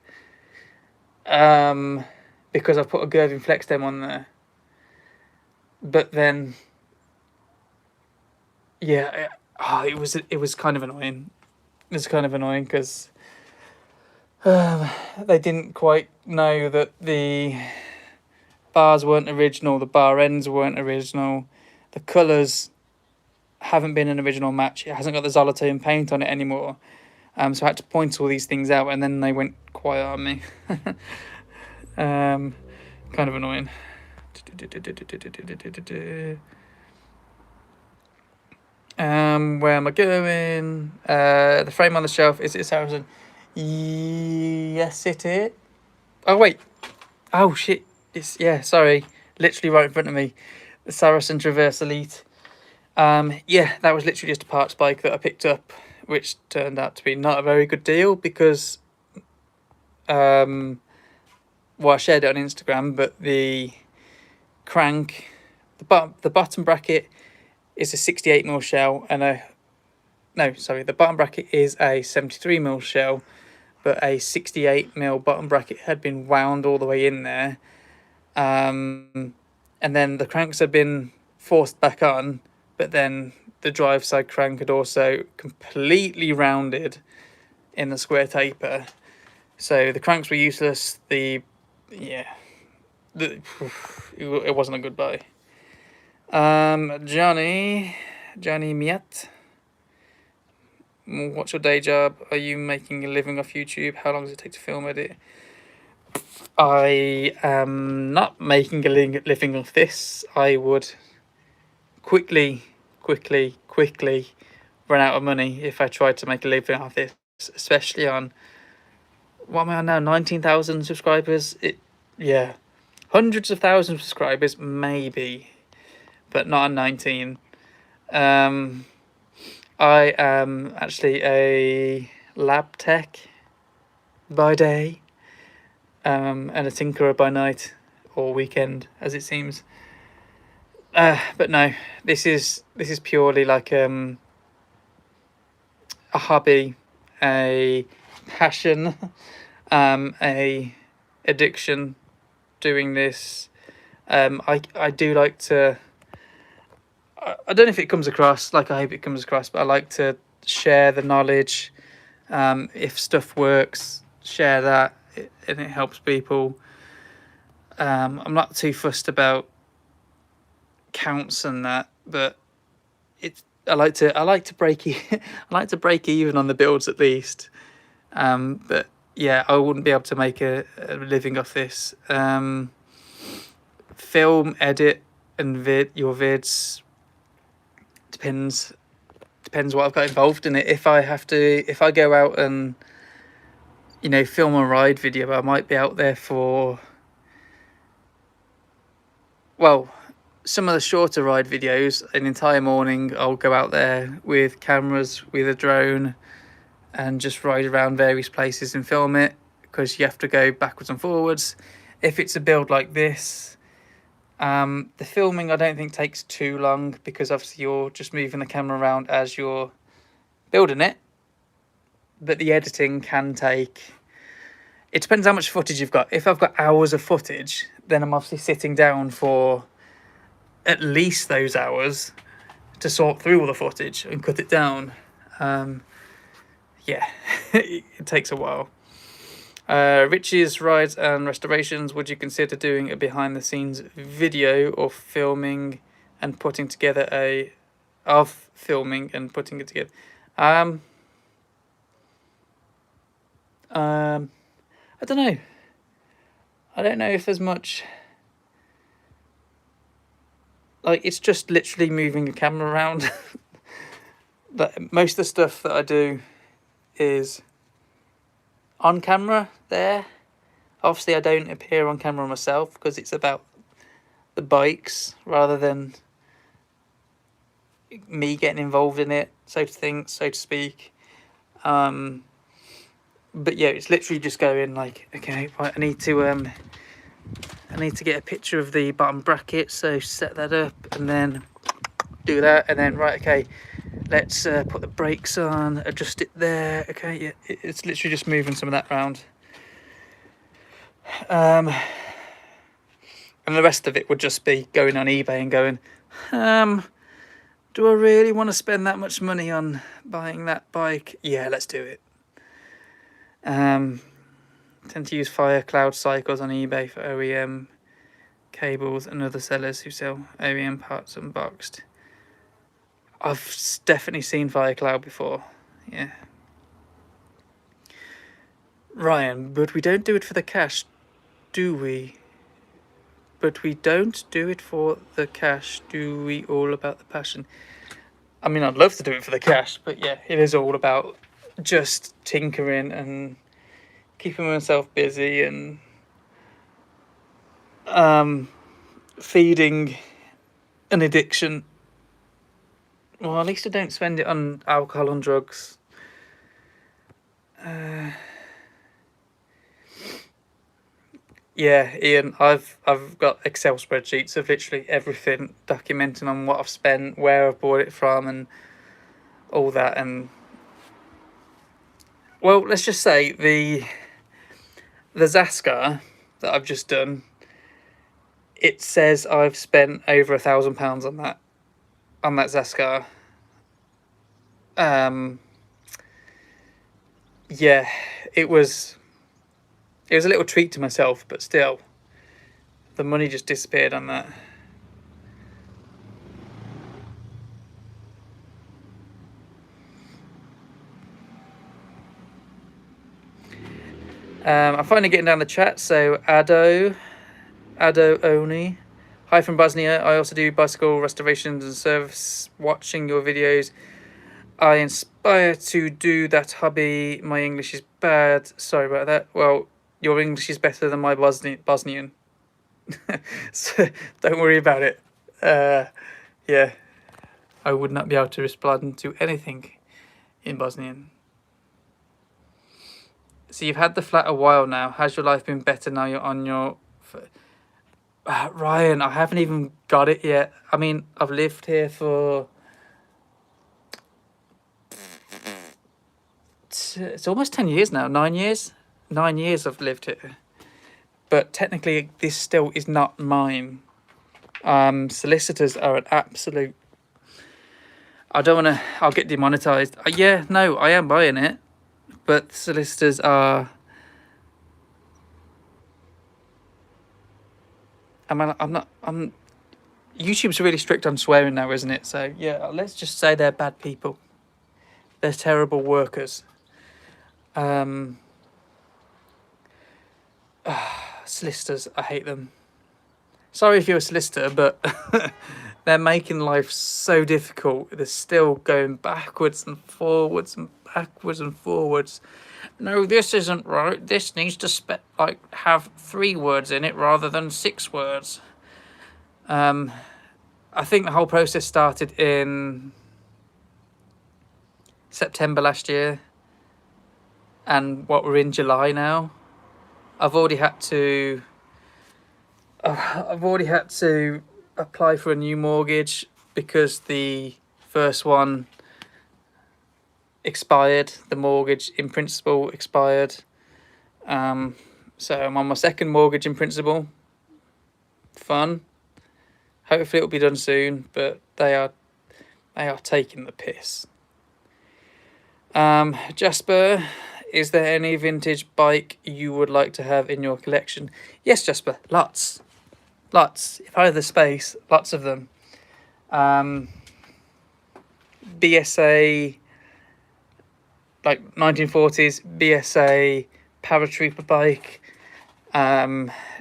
because I put a Gervin Flex Stem on there. But then, yeah, it was kind of annoying. It was kind of annoying because they didn't quite know that the bars weren't original, the bar ends weren't original, the colours haven't been an original match. It hasn't got the Zolotone paint on it anymore. So I had to point all these things out, and then they went quiet on me. Kind of annoying. Where am I going? The frame on the shelf, is it Saracen? Yes, it is. Oh wait. Oh shit. Sorry. Literally right in front of me. The Saracen Traverse Elite. Yeah, that was literally just a parts bike that I picked up, which turned out to be not a very good deal because, I shared it on Instagram, but the crank. The bottom bracket is a 68mm shell, and the bottom bracket is a 73mm shell, but a 68mm bottom bracket had been wound all the way in there. And then the cranks had been forced back on, but then the drive side crank had also completely rounded in the square taper. So the cranks were useless. It wasn't a good buy. Johnny Miet, what's your day job? Are you making a living off YouTube? How long does it take to film edit? I am not making a living off this. I would quickly run out of money if I tried to make a living off this, especially on, what am I on now, 19,000 subscribers? Hundreds of thousands of subscribers maybe, but not on 19. I am actually a lab tech by day, and a tinkerer by night, or weekend as it seems. But no, this is purely like a hobby, a passion, a addiction. Doing this, I do like to. I don't know if it comes across, like I hope it comes across, but I like to share the knowledge. If stuff works, share that, and it helps people. I'm not too fussed about counts and that, but I like to break I like to break even on the builds at least. But yeah, I wouldn't be able to make a living off this. Film, edit, and your vids depends what I've got involved in it. If I go out and film a ride video, I might be out there for, well, some of the shorter ride videos, an entire morning. I'll go out there with cameras, with a drone, and just ride around various places and film it, because you have to go backwards and forwards. If it's a build like this, the filming I don't think takes too long, because obviously you're just moving the camera around as you're building it. But the editing can take, it depends how much footage you've got. If I've got hours of footage, then I'm obviously sitting down for at least those hours to sort through all the footage and cut it down. It takes a while. Richie's rides and restorations. Would you consider doing a behind the scenes video or filming and putting together filming and putting it together? I don't know. I don't know if there's much. Like, it's just literally moving a camera around. But most of the stuff that I do is on camera there. Obviously I don't appear on camera myself because it's about the bikes rather than me getting involved in it, so to speak. But yeah, it's literally just going like, okay, right, I need to get a picture of the bottom bracket, so set that up and then do that, and then right, okay, let's put the brakes on, adjust it there. Okay, yeah, it's literally just moving some of that around. And the rest of it would just be going on eBay and going, do I really want to spend that much money on buying that bike? Yeah, let's do it. Tend to use Fire Cloud Cycles on eBay for OEM cables and other sellers who sell OEM parts unboxed. I've definitely seen Fire Cloud before, yeah. Ryan, but we don't do it for the cash, do we? But we don't do it for the cash, do we? All about the passion. I mean, I'd love to do it for the cash, but yeah, it is all about just tinkering and keeping myself busy and feeding an addiction. Well, at least I don't spend it on alcohol and drugs. Yeah, Ian, I've got Excel spreadsheets of literally everything, documenting on what I've spent, where I've bought it from, and all that. And well, let's just say the Zascar that I've just done, it says I've spent over £1,000 on that Zascar. Yeah, it was a little treat to myself, but still, the money just disappeared on that. I'm finally getting down the chat. So Ado Oni. Hi from Bosnia. I also do bicycle restorations and service. Watching your videos, I inspire to do that hobby. My English is bad. Sorry about that. Well, your English is better than my Bosnian. So don't worry about it. Yeah, I would not be able to respond to anything in Bosnian. So you've had the flat a while now. Has your life been better now you're on your... Ryan, I haven't even got it yet. I mean, I've lived here for... It's almost 10 years now. 9 years? 9 years I've lived here. But technically, this still is not mine. Solicitors are an absolute... I don't want to... I'll get demonetized. Yeah, no, I am buying it. But solicitors are... I'm not... YouTube's really strict on swearing now, isn't it? So, yeah, let's just say they're bad people. They're terrible workers. Solicitors, I hate them. Sorry if you're a solicitor, but they're making life so difficult. They're still going backwards and forwards and backwards and forwards. No, this isn't right. This needs to have 3 words in it rather than 6 words. I think the whole process started in September last year, and we're in July now. I've already had to apply for a new mortgage because the first one expired. The mortgage in principle expired. So I'm on my second mortgage in principle. Fun. Hopefully it'll be done soon, but they are taking the piss. Jasper, is there any vintage bike you would like to have in your collection? Yes, Jasper, lots. If I had the space, lots of them. BSA, like 1940s BSA paratrooper bike.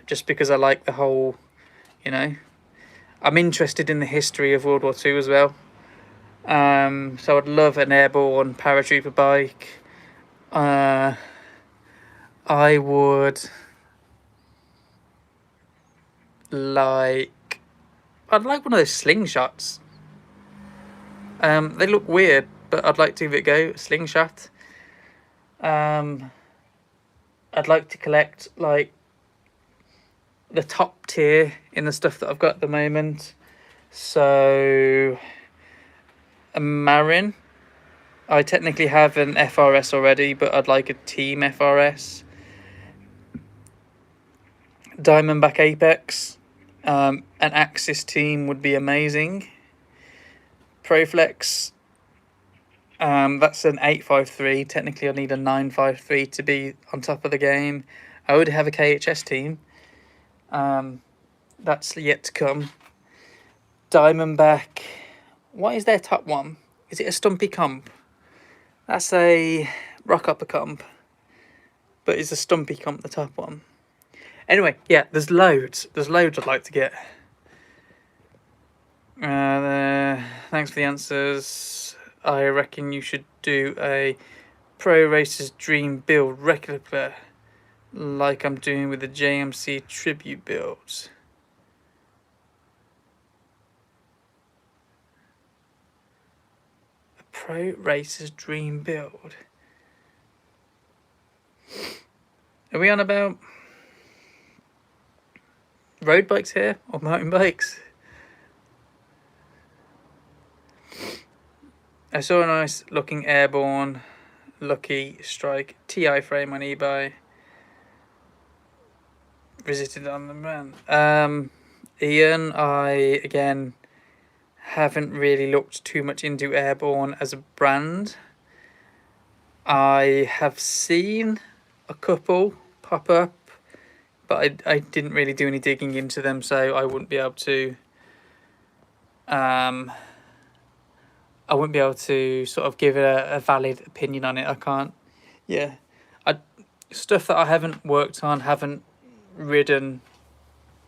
Just because I like the whole, I'm interested in the history of World War II as well. So I'd love an airborne paratrooper bike. I'd like one of those slingshots. They look weird, but I'd like to give it a go. A slingshot. I'd like to collect like the top tier in the stuff that I've got at the moment. So a Marin. I technically have an FRS already, but I'd like a team FRS. Diamondback Apex. An Axis team would be amazing. Proflex. That's an 853. Technically, I need a 953 to be on top of the game. I would have a KHS team. That's yet to come. Diamondback. What is their top one? Is it a Stumpy comp? That's a Rock Upper comp. But is a Stumpy comp the top one? Anyway, yeah, there's loads. There's loads I'd like to get. Thanks for the answers. I reckon you should do a Pro Racers Dream build replica like I'm doing with the JMC Tribute builds. A Pro Racers Dream build. Are we on about... road bikes here or mountain bikes. I saw a nice looking Airborne Lucky Strike TI frame on eBay. Visited on the man. Ian, I again haven't really looked too much into Airborne as a brand. I have seen a couple pop up, but I didn't really do any digging into them, so I wouldn't be able to I wouldn't be able to sort of give a valid opinion on it. I can't. Yeah, stuff that I haven't worked on, haven't ridden.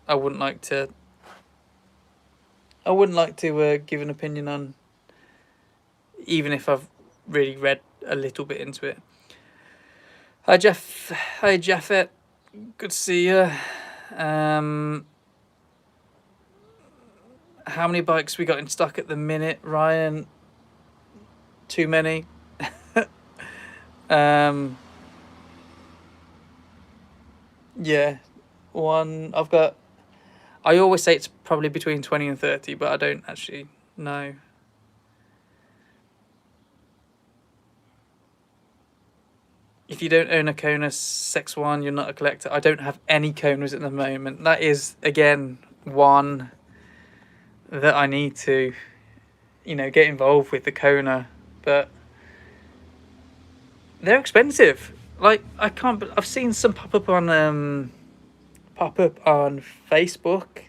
I wouldn't like to give an opinion on, even if I've really read a little bit into it. Hi Jeff. Hi Jaffet. Good to see you. How many bikes we got in stock at the minute, Ryan? Too many. Yeah, I've got. I always say it's probably between 20 and 30, but I don't actually know. If you don't own a Kona 6-1, you're not a collector. I don't have any Konas at the moment. That is, again, one that I need to, get involved with, the Kona. But they're expensive. Like, I can't. I've seen some pop up on Facebook.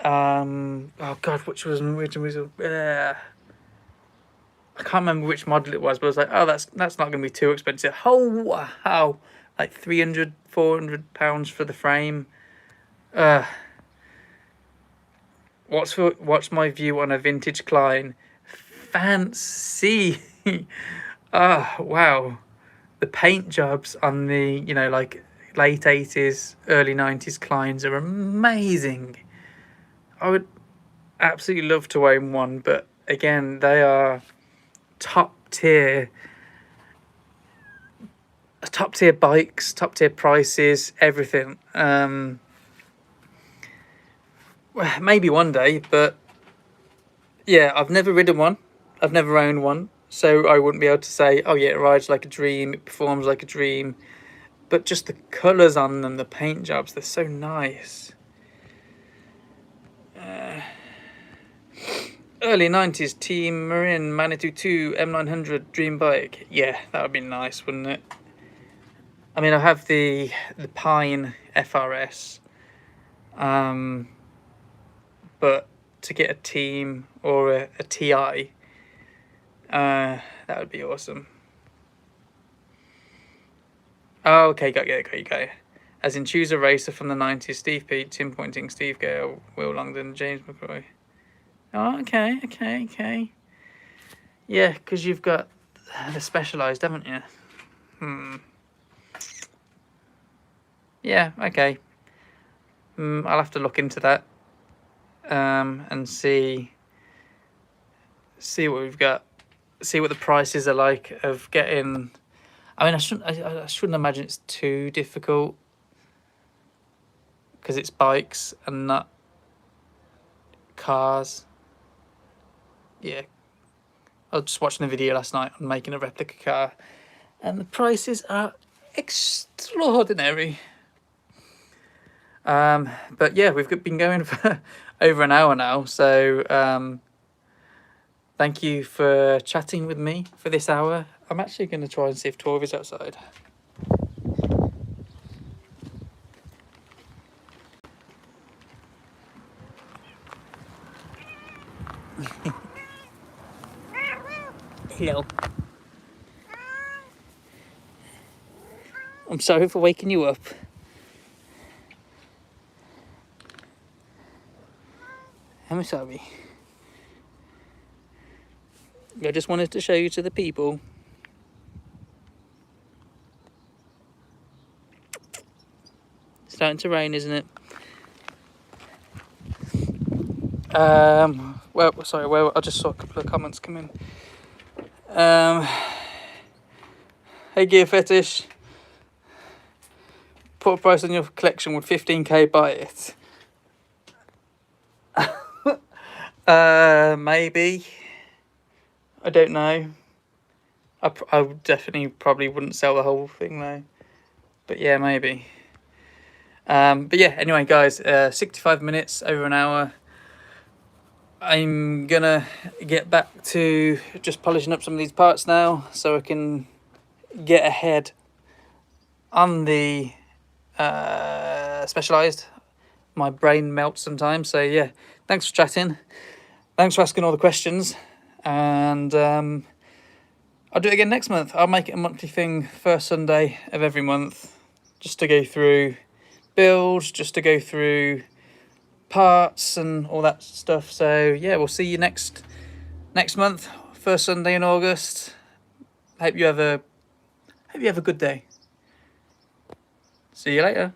Oh God, which was I can't remember which model it was, but I was like, oh, that's not going to be too expensive. Oh wow, like £300, £400 for the frame. What's my view on a vintage Klein? Fancy. Wow, the paint jobs on the like late 80s, early 90s Kleins are amazing. I would absolutely love to own one, but again, they are top tier bikes, top tier prices, everything. Maybe one day, but yeah, I've never ridden one. I've never owned one, so I wouldn't be able to say, oh yeah, it rides like a dream, it performs like a dream. But just the colours on them, the paint jobs, they're so nice. Early 90s Team Marin Manitou 2 M900 dream bike. Yeah, that would be nice, wouldn't it? I mean, I have the Pine FRS. But to get a Team or a TI, that would be awesome. Oh, okay, got you. As in, choose a racer from the 90s. Steve Pete, Tim Pointing, Steve Gale, Will Longdon, James McCoy. Oh, okay. Yeah, because you've got the Specialized, haven't you? Yeah, okay. I'll have to look into that and see what we've got. See what the prices are like of getting. I mean, I shouldn't imagine it's too difficult because it's bikes and not cars. Yeah, I was just watching a video last night on making a replica car, and the prices are extraordinary. But yeah, we've been going for over an hour now, so thank you for chatting with me for this hour. I'm actually going to try and see if Tor is outside. Hello. I'm sorry for waking you up. I'm sorry. I just wanted to show you to the people. It's starting to rain, isn't it? Well, sorry. Well, I just saw a couple of comments come in. Hey, Gear Fetish. put a price on your collection, would 15k buy it? Maybe. I don't know. I definitely probably wouldn't sell the whole thing though. But yeah, maybe. But yeah, anyway, guys, 65 minutes, over an hour. I'm gonna get back to just polishing up some of these parts now so I can get ahead on the Specialized. My brain melts sometimes. So yeah, thanks for chatting. Thanks for asking all the questions. And I'll do it again next month. I'll make it a monthly thing, first Sunday of every month, just to go through builds, just to go through parts and all that stuff. So yeah, we'll see you next month, first Sunday in August. Hope you have a good day. See you later.